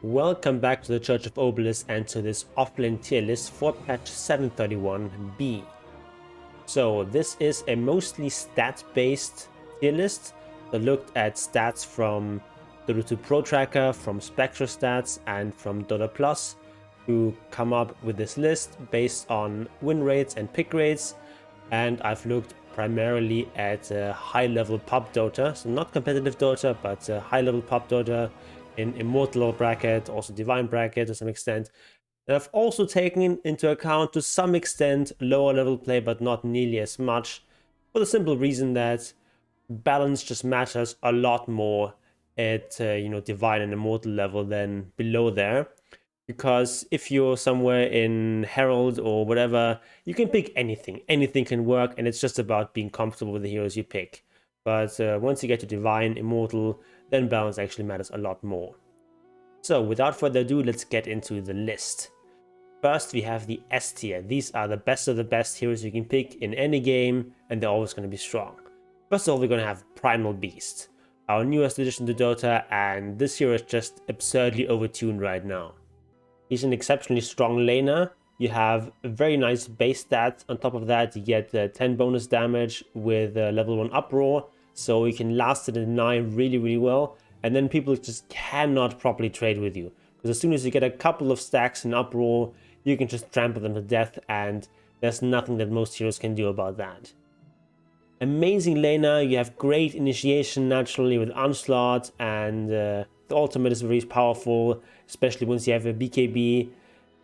Welcome back to the Church of Obelisk and to this Offlane tier list for patch 731B. So this is a mostly stat-based tier list that looked at stats from DRUID 2 Pro Tracker, from Spectra Stats and from DotA Plus to come up with this list based on win rates and pick rates. And I've looked primarily at high-level pub Dota, so not competitive Dota, but high-level pub Dota in Immortal bracket, also Divine bracket to some extent. And I've also taken into account to some extent lower level play, but not nearly as much, for the simple reason that balance just matters a lot more at Divine and Immortal level than below there. Because if you're somewhere in Herald or whatever, you can pick anything. Anything can work, and it's just about being comfortable with the heroes you pick. But once you get to Divine, Immortal, then balance actually matters a lot more. So without further ado, let's get into the list. First, we have the S tier. These are the best of the best heroes you can pick in any game, and they're always going to be strong. First of all, we're going to have Primal Beast, our newest addition to Dota, and this hero is just absurdly overtuned right now. He's an exceptionally strong laner. You have a very nice base stats. On top of that, you get 10 bonus damage with level 1 uproar. So you can last it and deny really well. And then people just cannot properly trade with you. Because as soon as you get a couple of stacks in uproar, you can just trample them to death. And there's nothing that most heroes can do about that. Amazing laner. You have great initiation naturally with Onslaught. And the ultimate is very powerful, especially once you have a BKB.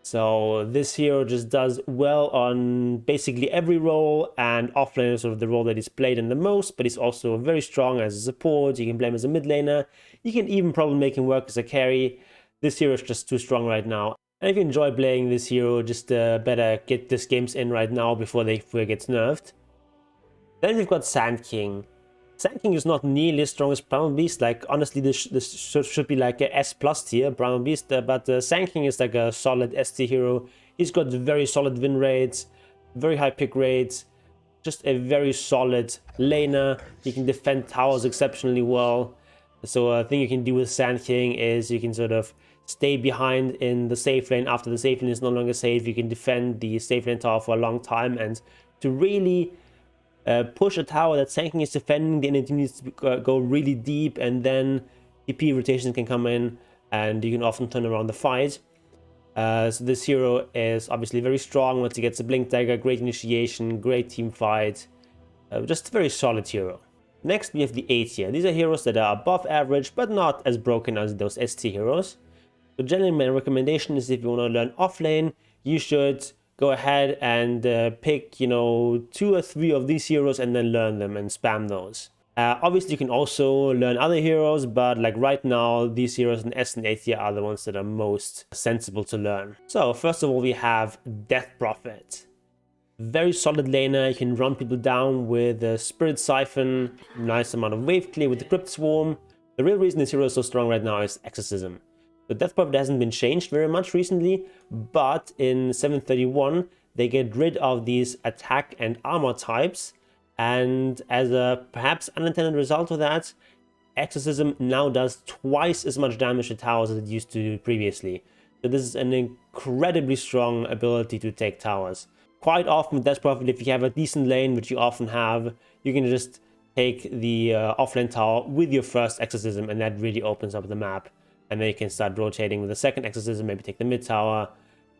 So this hero just does well on basically every role, and Offlane is sort of the role that he's played in the most, but he's also very strong as a support. You can play him as a mid laner. You can even probably make him work as a carry. This hero is just too strong right now. And if you enjoy playing this hero, just better get this games in right now before it gets nerfed. Then we've got Sand King. Sand King is not nearly as strong as Primal Beast. Like, honestly, this should be like a S+ tier, Primal Beast. But Sand King is like a solid S tier hero. He's got very solid win rates, very high pick rates, just a very solid laner. He can defend towers exceptionally well. So a thing you can do with Sand King is you can sort of stay behind in the safe lane after the safe lane is no longer safe. You can defend the safe lane tower for a long time, and to really push a tower that Sand King is defending, the enemy team needs to go really deep, and then TP rotations can come in and you can often turn around the fight. So this hero is obviously very strong once he gets a Blink Dagger, great initiation, great team fight, just a very solid hero. Next we have the A tier. These are heroes that are above average but not as broken as those S tier heroes. So generally my recommendation is, if you want to learn offlane, you should go ahead and pick, 2 or 3 of these heroes and then learn them and spam those. Obviously, you can also learn other heroes, but like right now, these heroes in S and A tier are the ones that are most sensible to learn. So first of all, we have Death Prophet. Very solid laner. You can run people down with the Spirit Siphon, nice amount of wave clear with the Crypt Swarm. The real reason this hero is so strong right now is Exorcism. The Death Prophet hasn't been changed very much recently, but in 731 they get rid of these attack and armor types, and as a perhaps unintended result of that, Exorcism now does twice as much damage to towers as it used to do previously. So this is an incredibly strong ability to take towers. Quite often with Death Prophet, if you have a decent lane, which you often have, you can just take the offlane tower with your first Exorcism, and that really opens up the map. And then you can start rotating with the second Exorcism, maybe take the mid tower.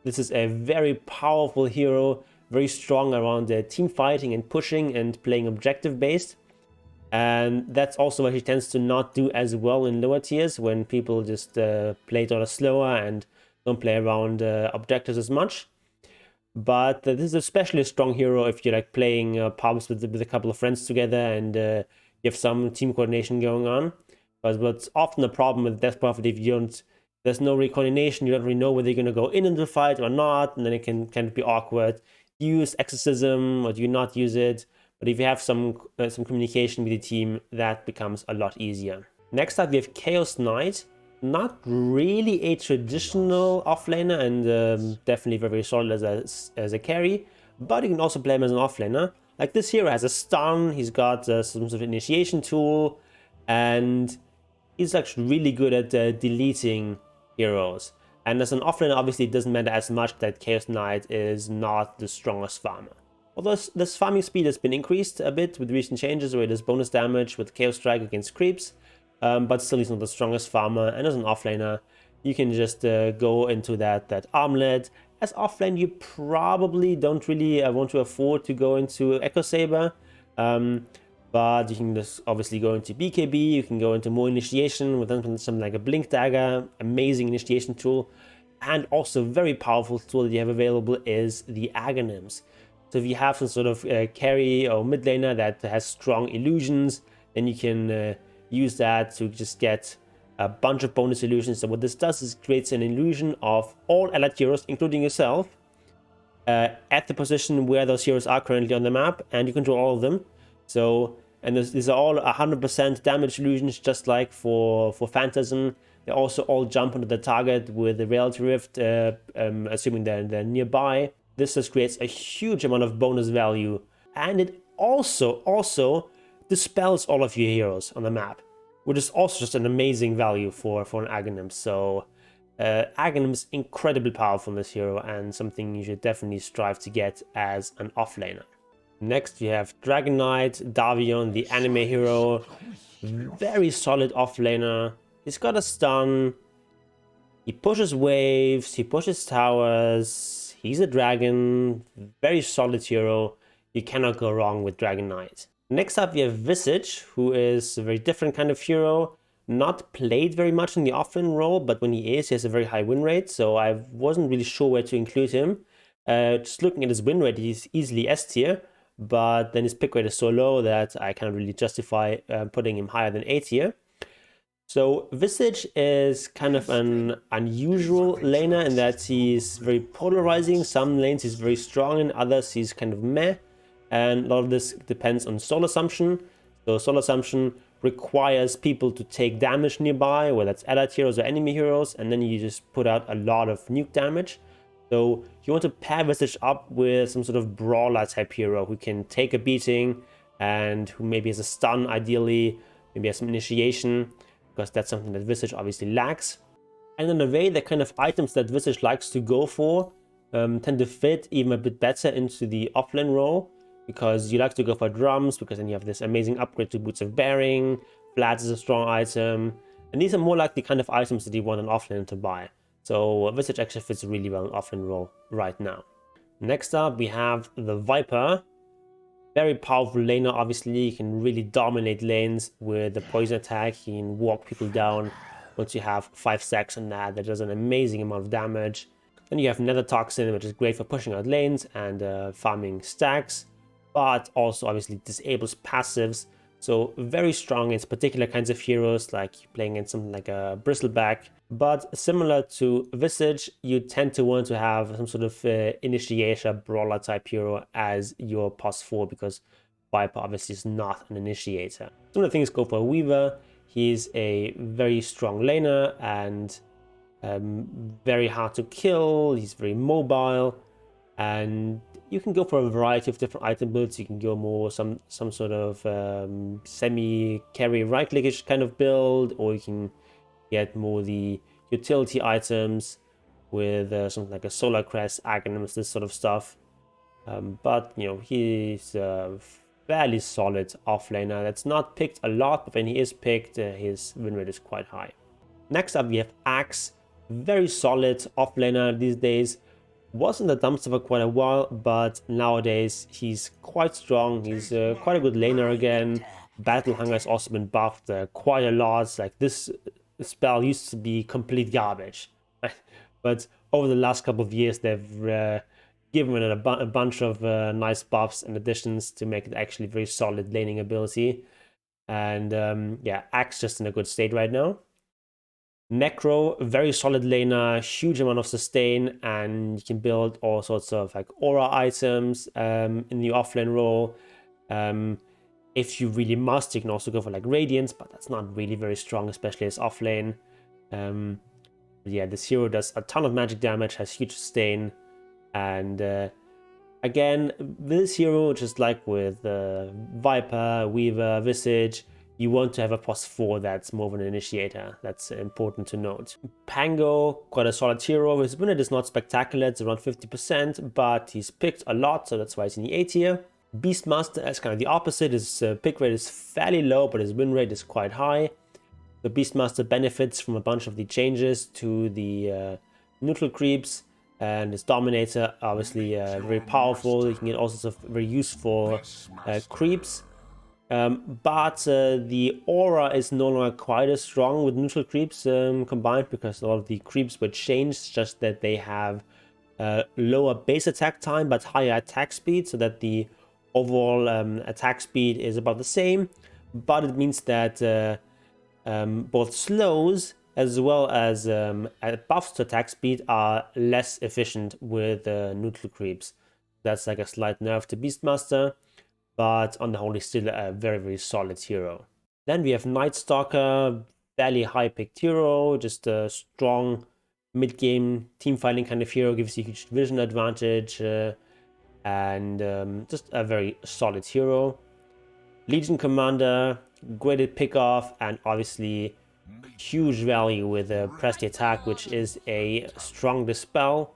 This is a very powerful hero, very strong around the team fighting and pushing and playing objective based. And that's also why he tends to not do as well in lower tiers, when people just play Dota slower and don't play around objectives as much. But this is especially a strong hero if you're like playing pubs with a couple of friends together and you have some team coordination going on. But what's often a problem with Death Prophet, if you don't, there's no coordination, you don't really know whether you're going to go into the fight or not, and then it can kind of be awkward. Do you use Exorcism or do you not use it? But if you have some communication with the team, that becomes a lot easier. Next up, we have Chaos Knight. Not really a traditional offlaner, and definitely very solid as a carry, but you can also play him as an offlaner. Like, this hero has a stun, he's got some sort of initiation tool, and he's actually really good at deleting heroes. And as an offlaner, obviously it doesn't matter as much that Chaos Knight is not the strongest farmer. Although this farming speed has been increased a bit with recent changes where it does bonus damage with Chaos Strike against creeps, but still he's not the strongest farmer. And as an offlaner, you can just go into that armlet. As offlane, you probably don't really want to afford to go into Echo Saber, but you can just obviously go into BKB, you can go into more initiation with something like a Blink Dagger, amazing initiation tool, and also very powerful tool that you have available is the Aghanims. So if you have some sort of carry or mid laner that has strong illusions, then you can use that to just get a bunch of bonus illusions. So what this does is creates an illusion of all allied heroes, including yourself, at the position where those heroes are currently on the map, and you control all of them. So, and these are all 100% damage illusions, just like for Phantasm. They also all jump onto the target with the Reality Rift, assuming they're nearby. This just creates a huge amount of bonus value, and it also dispels all of your heroes on the map, which is also just an amazing value for an Aghanim. So Aghanim's incredibly powerful in this hero, and something you should definitely strive to get as an offlaner. Next, we have Dragon Knight, Davion, the anime hero. Very solid offlaner. He's got a stun. He pushes waves, he pushes towers. He's a dragon. Very solid hero. You cannot go wrong with Dragon Knight. Next up, we have Visage, who is a very different kind of hero. Not played very much in the offlane role, but when he has a very high win rate, so I wasn't really sure where to include him. Just looking at his win rate, he's easily S tier, but then his pick rate is so low that I can't really justify putting him higher than A tier. So Visage is kind of an unusual laner in that he's very polarizing. Some lanes he's very strong, in others he's kind of meh. And a lot of this depends on soul assumption. So soul assumption requires people to take damage nearby, whether that's allied heroes or enemy heroes, and then you just put out a lot of nuke damage. So you want to pair Visage up with some sort of brawler type hero who can take a beating and who maybe has a stun ideally, maybe has some initiation, because that's something that Visage obviously lacks. And in a way, the kind of items that Visage likes to go for tend to fit even a bit better into the offlane role, because you like to go for drums, because then you have this amazing upgrade to Boots of Bearing, Flats is a strong item, and these are more like the kind of items that you want an offlane to buy. So Visage actually fits really well in offlane role right now. Next up, we have the Viper. Very powerful laner, obviously. He can really dominate lanes with the poison attack. He can walk people down. Once you have 5 stacks on that, that does an amazing amount of damage. Then you have Nether Toxin, which is great for pushing out lanes and farming stacks, but also obviously disables passives. So very strong against particular kinds of heroes, like playing against something like a Bristleback. But similar to Visage, you tend to want to have some sort of initiator brawler type hero as your pos 4, because Viper obviously is not an initiator. Some of the things go for Weaver. He's a very strong laner and very hard to kill. He's very mobile, and you can go for a variety of different item builds. You can go more some sort of semi-carry right-clickish kind of build, or you can get more the utility items with something like a Solar Crest, Aghanims, this sort of stuff. But, you know, he's a fairly solid offlaner. That's not picked a lot, but when he is picked, his win rate is quite high. Next up, we have Axe. Very solid offlaner these days. Was in the dumpster for quite a while, but nowadays he's quite strong. He's quite a good laner again. Battle Hunger has also been buffed quite a lot. Like, this spell used to be complete garbage, but over the last couple of years they've given it a bunch of nice buffs and additions to make it actually very solid laning ability. And yeah, Axe just in a good state right now. Necro, very solid laner, huge amount of sustain, and you can build all sorts of like aura items in the offlane role. If you really must, you can also go for like Radiance, but that's not really very strong, especially as offlane. Yeah, this hero does a ton of magic damage, has huge sustain, and again, with this hero, just like with Viper, Weaver, Visage, you want to have a +4 that's more of an initiator. That's important to note. Pango, quite a solid hero. His win rate is not spectacular, it's around 50%, but he's picked a lot, so that's why he's in the A tier. Beastmaster is kind of the opposite. His pick rate is fairly low, but his win rate is quite high. The Beastmaster benefits from a bunch of the changes to the neutral creeps, and his Dominator, obviously very powerful. You can get all sorts of very useful creeps. But the aura is no longer quite as strong with neutral creeps combined, because a lot of the creeps were changed, just that they have lower base attack time but higher attack speed, so that the overall attack speed is about the same, but it means that both slows as well as buffs to attack speed are less efficient with neutral creeps. That's like a slight nerf to Beastmaster, but on the whole he's still a very, very solid hero. Then we have Night Stalker, fairly high picked hero, just a strong mid-game team fighting kind of hero, gives you huge vision advantage, and just a very solid hero. Legion Commander, great at pick off, and obviously huge value with press the attack, which is a strong dispel.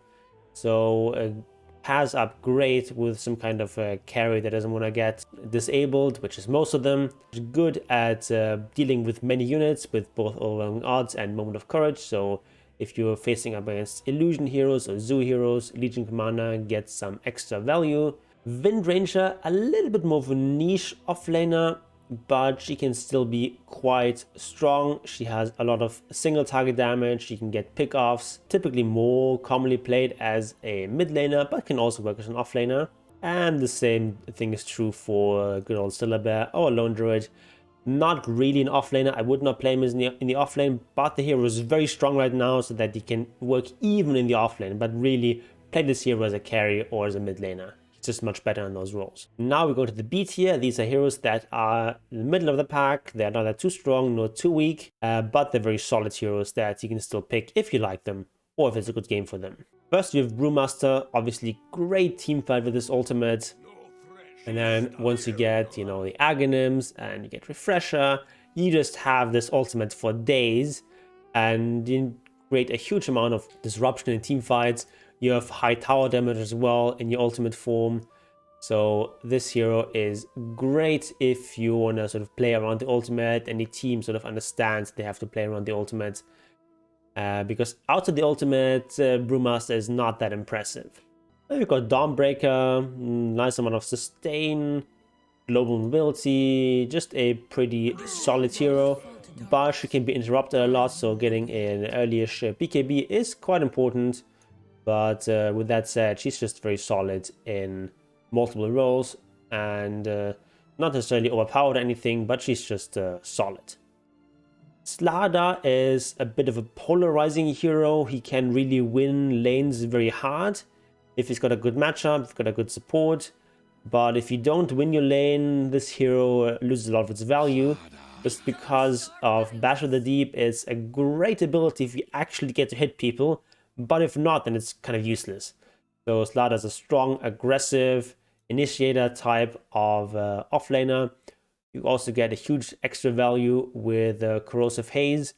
So pass up great with some kind of carry that doesn't want to get disabled, which is most of them. Good at dealing with many units with both overwhelming odds and moment of courage. So if you're facing up against illusion heroes or zoo heroes, Legion Commander gets some extra value. Wind Ranger, a little bit more of a niche offlaner, but she can still be quite strong. She has a lot of single target damage, she can get pick-offs, typically more commonly played as a mid laner, but can also work as an offlaner. And the same thing is true for good old Syllabear or Lone Druid. Not really an offlaner, I would not play him in the offlane, but the hero is very strong right now, so that he can work even in the offlane, but really play this hero as a carry or as a mid laner. Just much better in those roles. Now we go to the B tier. These are heroes that are in the middle of the pack. They're not too strong, nor too weak, but they're very solid heroes that you can still pick if you like them, or if it's a good game for them. First we have BREWMASTER, obviously great team fight with this ultimate. And then once you get, you know, the Aghanim's and you get Refresher, you just have this ultimate for days, and you create a huge amount of disruption in team fights. You have high tower damage as well in your ultimate form. So this hero is great if you want to sort of play around the ultimate and the team sort of understands they have to play around the ultimate. Because out of the ultimate, BREWMASTER is not that impressive. Then we've got DAWNBREAKER, nice amount of sustain, global mobility, just a pretty solid hero. But she can be interrupted a lot, so getting an early-ish BKB is quite important. But with that said, she's just very solid in multiple roles, and not necessarily overpowered or anything, but she's just solid. Slardar is a bit of a polarizing hero. He can really win lanes very hard if he's got a good matchup, if he's got a good support. But if you don't win your lane, this hero loses a lot of its value. Just because of Bash of the Deep, it's a great ability if you actually get to hit people. But if not, then it's kind of useless. So Slardar is a strong, aggressive initiator type of offlaner. You also get a huge extra value with Corrosive Haze,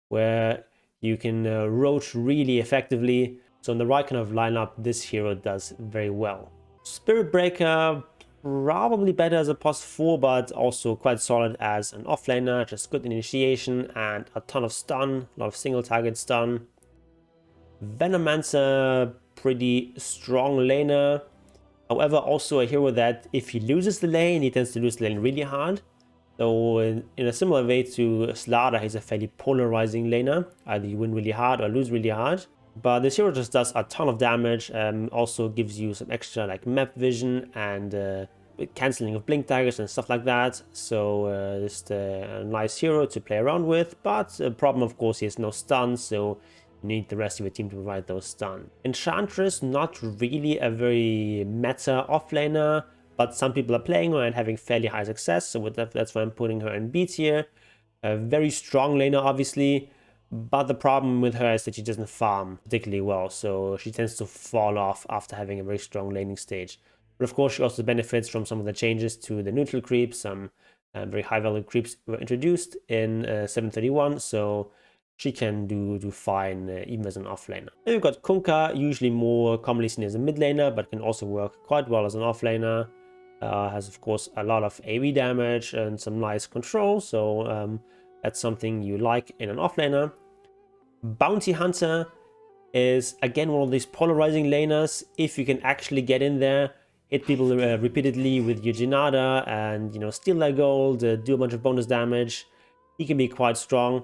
where you can roach really effectively. So in the right kind of lineup, this hero does very well. Spirit Breaker, probably better as a +4, but also quite solid as an offlaner. Just good initiation and a ton of stun, a lot of single target stun. Venomancer, pretty strong laner. However, also a hero that if he loses the lane, he tends to lose the lane really hard. So in a similar way to Slardar, he's a fairly polarizing laner. Either you win really hard or lose really hard. But this hero just does a ton of damage, also gives you some extra like map vision and cancelling of blink daggers and stuff like that. So just a nice hero to play around with. But the problem, of course, he has no stun, so you need the rest of your team to provide those stun. Enchantress, not really a very meta offlaner, but some people are playing her and having fairly high success, so that's why I'm putting her in B tier. A very strong laner, obviously, but the problem with her is that she doesn't farm particularly well, so she tends to fall off after having a very strong laning stage. But of course, she also benefits from some of the changes to the neutral creep, some Very high value creeps were introduced in 731, so she can do fine even as an offlaner. Then we've got Kunkka, usually more commonly seen as a mid laner, but can also work quite well as an offlaner. Has of course a lot of AoE damage and some nice control, so that's something you like in an offlaner. Bounty Hunter is again one of these polarizing laners. If you can actually get in there, hit people repeatedly with your Janada and, you know, steal their gold, do a bunch of bonus damage, he can be quite strong.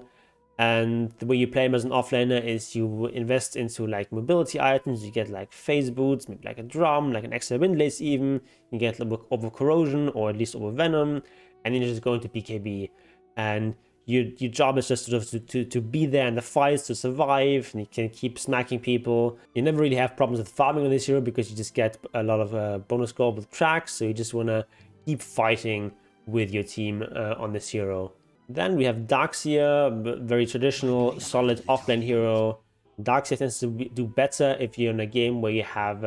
And the way you play him as an offlaner is you invest into like mobility items. You get like phase boots, maybe like a drum, like an extra windlace even. You get a little bit over corrosion or at least over venom, and then you just go into BKB. And your job is just sort of to be there in the fights, to survive, and you can keep smacking people. You never really have problems with farming on this hero because you just get a lot of bonus gold with tracks, so you just want to keep fighting with your team on this hero. Then we have Darkseer, very traditional, solid offlane hero. Darkseer tends to do better if you're in a game where you have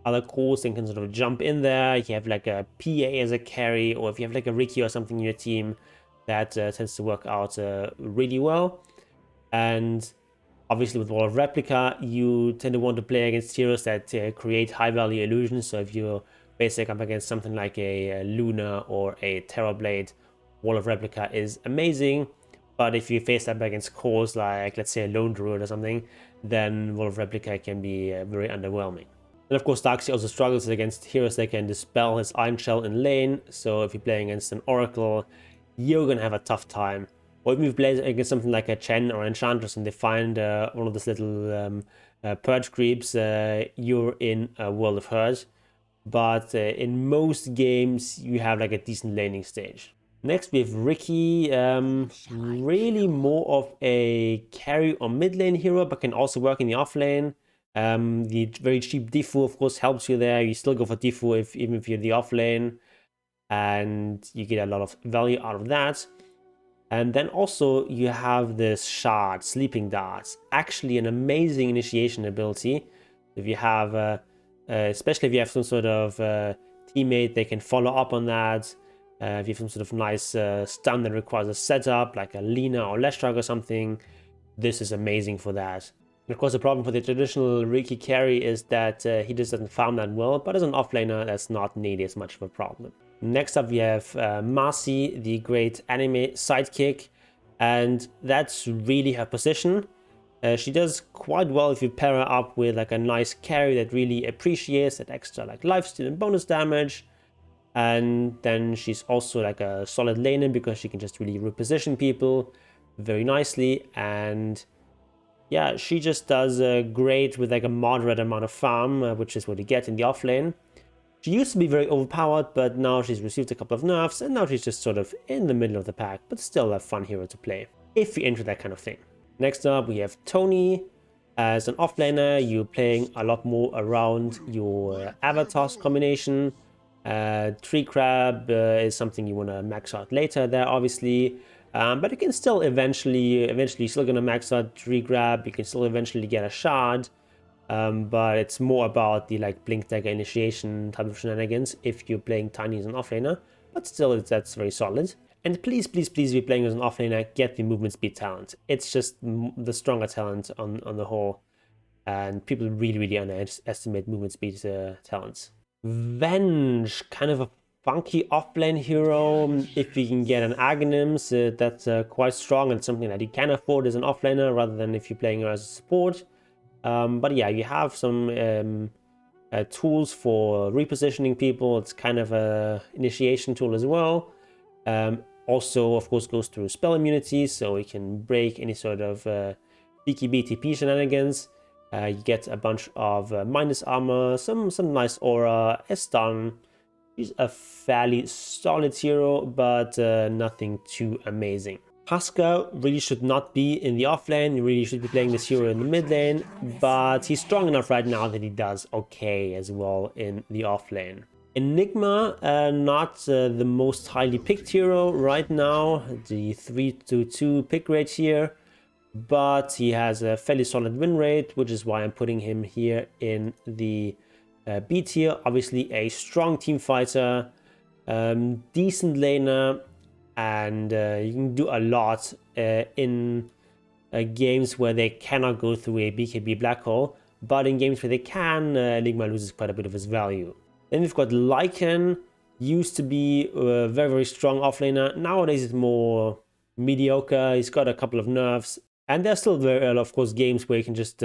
other cores and can sort of jump in there. You have like a PA as a carry, or if you have like a Riki or something in your team, that tends to work out really well. And obviously with Wall of Replica, you tend to want to play against heroes that create high value illusions. So if you're basically up against something like a Luna or a Terrorblade, Wall of Replica is amazing. But if you face up against cores like, let's say, a Lone Druid or something, then Wall of Replica can be very underwhelming. And of course, Darkseer also struggles against heroes that can dispel his Iron Shell in lane. So if you're playing against an Oracle, you're going to have a tough time. Or if you play against something like a Chen or Enchantress and they find one of those little purge creeps, you're in a world of hurt. But in most games, you have like a decent laning stage. Next, we have Riki, really more of a carry or mid lane hero, but can also work in the off lane. The very cheap Defu, of course, helps you there. You still go for Defu even if you're the off lane, and you get a lot of value out of that. And then also you have this Shard, Sleeping Darts, actually an amazing initiation ability. If you have, especially if you have some sort of teammate, they can follow up on that. If you have some sort of nice stun that requires a setup, like a Lina or Leshrac or something, this is amazing for that. And of course, the problem for the traditional Riki carry is that he just doesn't farm that well, but as an offlaner, that's not nearly as much of a problem. Next up, we have MARCI, the great anime sidekick, and that's really her position. She does quite well if you pair her up with like a nice carry that really appreciates that extra like lifesteal and bonus damage. And then she's also like a solid laner because she can just really reposition people very nicely. And yeah, she just does great with like a moderate amount of farm, which is what you get in the offlane. She used to be very overpowered, but now she's received a couple of nerfs, and now she's just sort of in the middle of the pack, but still a fun hero to play, if you're into that kind of thing. Next up, we have Tony. As an offlaner, you're playing a lot more around your avatars combination. Tree Crab is something you want to max out later there, obviously. But you can still eventually you're still going to max out Tree Crab. You can still eventually get a Shard. But it's more about the like Blink Dagger initiation type of shenanigans if you're playing Tiny as an offlaner. But still, that's very solid. And please, please, please, if you're playing as an offlaner, get the movement speed talent. It's just the stronger talent on the whole. And people really, really underestimate movement speed talents. Venge, kind of a funky offlane hero. If you can get an Aghanim's, that's quite strong and something that you can afford as an offlaner rather than if you're playing her as a support. But yeah, you have some tools for repositioning people. It's kind of a initiation tool as well. Also, of course, goes through spell immunity, so you can break any sort of BKB-TP shenanigans. You get a bunch of minus armor, some nice aura, a stun. She's a fairly solid hero, but nothing too amazing. HUSKAR really should not be in the offlane. You really should be playing this hero in the mid lane, but he's strong enough right now that he does okay as well in the offlane. ENIGMA, not the most highly picked hero right now, the 3-2 pick rate here, but he has a fairly solid win rate, which is why I'm putting him here in the B tier. Obviously a strong team fighter, decent laner, and you can do a lot in games where they cannot go through a BKB black hole, but in games where they can, Enigma loses quite a bit of its value. Then we've got Lycan, used to be a very, very strong offlaner. Nowadays it's more mediocre. He's got a couple of nerfs, and there's still very, of course, games where you can just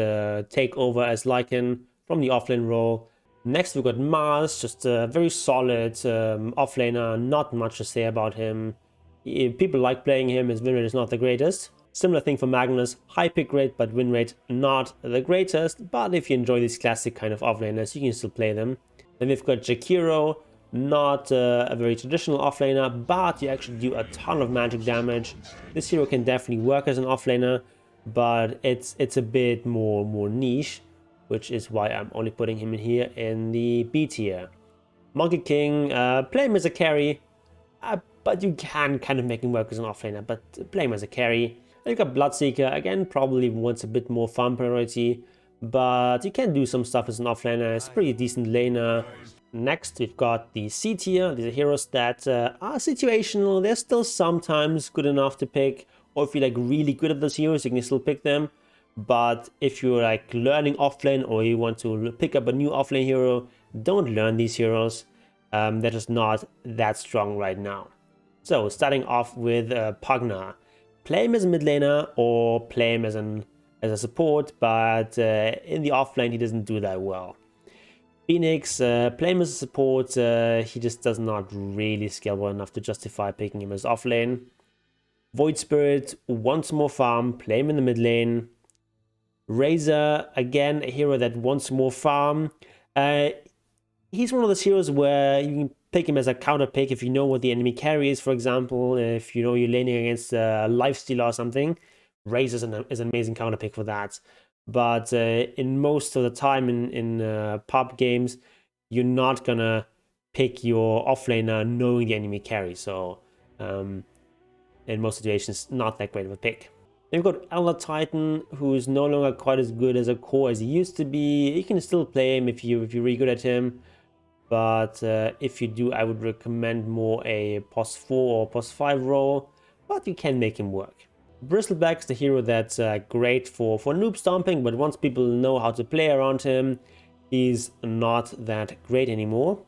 take over as Lycan from the offlane role. Next we've got Mars, just a very solid offlaner, not much to say about him. People like playing him, his win rate is not the greatest. Similar thing for Magnus, high pick rate but win rate not the greatest, but if you enjoy these classic kind of offlaners, you can still play them. Then we've got JAKIRO, not a very traditional offlaner, but you actually do a ton of magic damage. This hero can definitely work as an offlaner, but it's a bit more niche, which is why I'm only putting him in here in the B tier. Monkey King, play him as a carry, but you can kind of make him work as an offlaner, but play him as a carry. Then you've got Bloodseeker, again, probably wants a bit more farm priority, but you can do some stuff as an offlaner. It's a pretty decent laner. Next, we've got the C tier. These are heroes that are situational. They're still sometimes good enough to pick, or if you're like really good at those heroes, you can still pick them. But if you're like learning offlane or you want to pick up a new offlane hero, don't learn these heroes. They're just not that strong right now. So starting off with Pugna. Play him as a mid laner or play him as a support, but in the offlane he doesn't do that well. Phoenix, play him as a support, he just does not really scale well enough to justify picking him as offlane. Void Spirit, wants more farm, play him in the mid lane. Razor, again, a hero that wants more farm. He's one of those heroes where you can pick him as a counter pick if you know what the enemy carry is, for example. If you know you're laning against a lifestealer or something, Razor is an amazing counter pick for that. But in most of the time in pub games, you're not gonna pick your offlaner knowing the enemy carry. So in most situations, not that great of a pick. Then we've got Elder Titan, who is no longer quite as good as a core as he used to be. You can still play him if you're really good at him. But if you do, I would recommend more a POS 4 or POS 5 role, but you can make him work. Bristleback is the hero that's great for noob stomping, but once people know how to play around him, he's not that great anymore.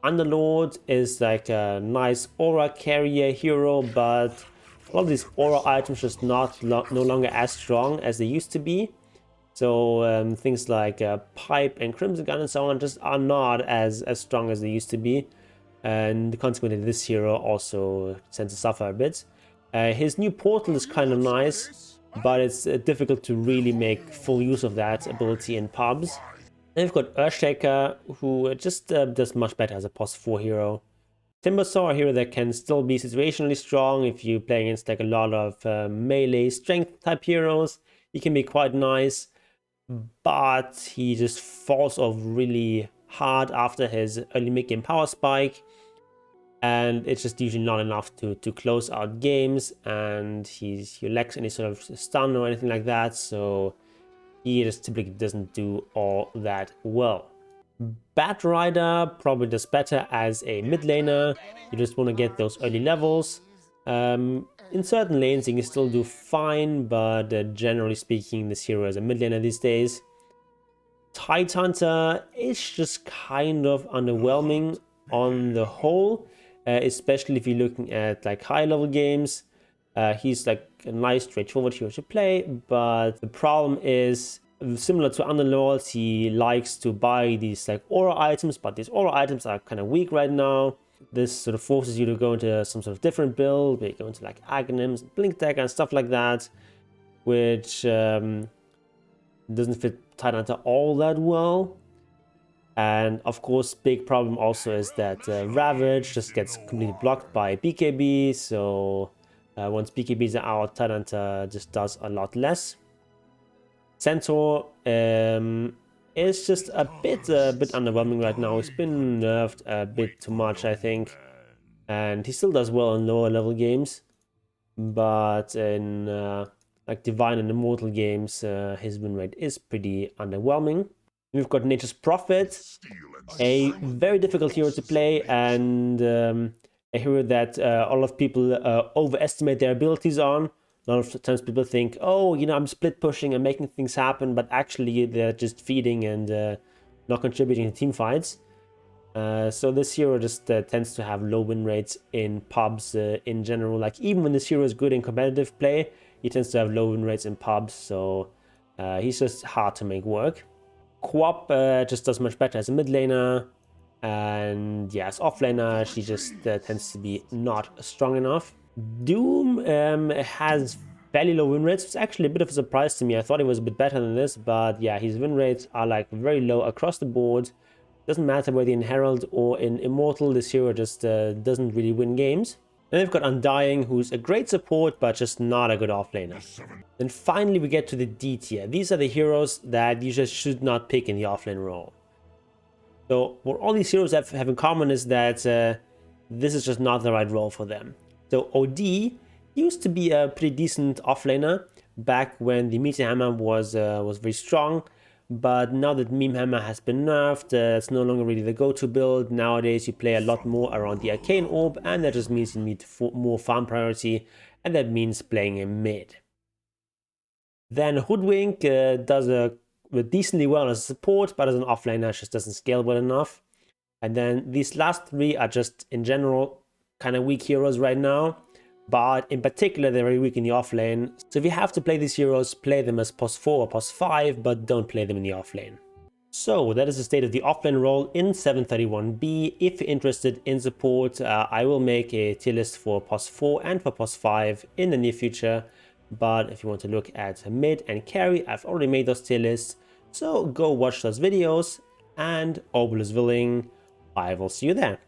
Underlord is like a nice aura carrier hero, but a lot of these aura items just no longer as strong as they used to be. So things like Pipe and Crimson Gun and so on just are not as strong as they used to be. And consequently, this hero also tends to suffer a bit. His new portal is kind of nice, but it's difficult to really make full use of that ability in pubs. Then we've got Earthshaker, who just does much better as a POS 4 hero. TIMBERSAW, a hero that can still be situationally strong if you play against like a lot of melee strength type heroes. He can be quite nice, but he just falls off really hard after his early mid-game power spike, and it's just usually not enough to close out games, and he lacks any sort of stun or anything like that, so he just typically doesn't do all that well. BATRIDER probably does better as a mid laner. You just want to get those early levels. In certain lanes you can still do fine, but generally speaking, this hero is a mid laner these days. TIDEHUNTER is just kind of underwhelming on the whole, especially if you're looking at like high level games. He's like a nice straightforward hero to play, but the problem is, similar to Underlord, he likes to buy these like aura items, but these aura items are kind of weak right now. This sort of forces you to go into some sort of different build, where you go into like Aghanims, Blink Dagger and stuff like that, which doesn't fit TIDEHUNTER all that well. And of course, big problem also is that Ravage just gets completely blocked by BKB, so once BKBs are out, TIDEHUNTER just does a lot less. Centaur is just a bit underwhelming right now. He's been nerfed a bit too much, I think, and he still does well in lower level games, but in like Divine and Immortal games, his win rate is pretty underwhelming. We've got Nature's Prophet, a very difficult hero to play, and a hero that a lot of people overestimate their abilities on. A lot of times people think, oh, you know, I'm split pushing and making things happen, but actually they're just feeding and not contributing to team fights. So this hero just tends to have low win rates in pubs in general. Like, even when this hero is good in competitive play, he tends to have low win rates in pubs, so he's just hard to make work. Quap just does much better as a mid laner, and yeah, as offlaner, she just tends to be not strong enough. Doom has fairly low win rates. It's actually a bit of a surprise to me. I thought he was a bit better than this, but yeah, his win rates are like very low across the board. Doesn't matter whether in Herald or in Immortal, this hero just doesn't really win games. Then we've got Undying, who's a great support, but just not a good offlaner. Then finally we get to the D tier. These are the heroes that you just should not pick in the offlane role. So what all these heroes have in common is that this is just not the right role for them. So OD used to be a pretty decent offlaner back when the Meteor Hammer was very strong. But now that Meme Hammer has been nerfed, it's no longer really the go-to build. Nowadays you play a lot more around the Arcane Orb, and that just means you need more farm priority, and that means playing in mid. Then Hoodwink does decently well as a support, but as an offlaner just doesn't scale well enough. And then these last three are just in general kind of weak heroes right now. But in particular, they're very weak in the offlane. So if you have to play these heroes, play them as POS 4 or POS 5, but don't play them in the offlane. So that is the state of the offlane role in 731B. If you're interested in support, I will make a tier list for POS 4 and for POS 5 in the near future. But if you want to look at mid and carry, I've already made those tier lists. So go watch those videos, and all is willing, I will see you there.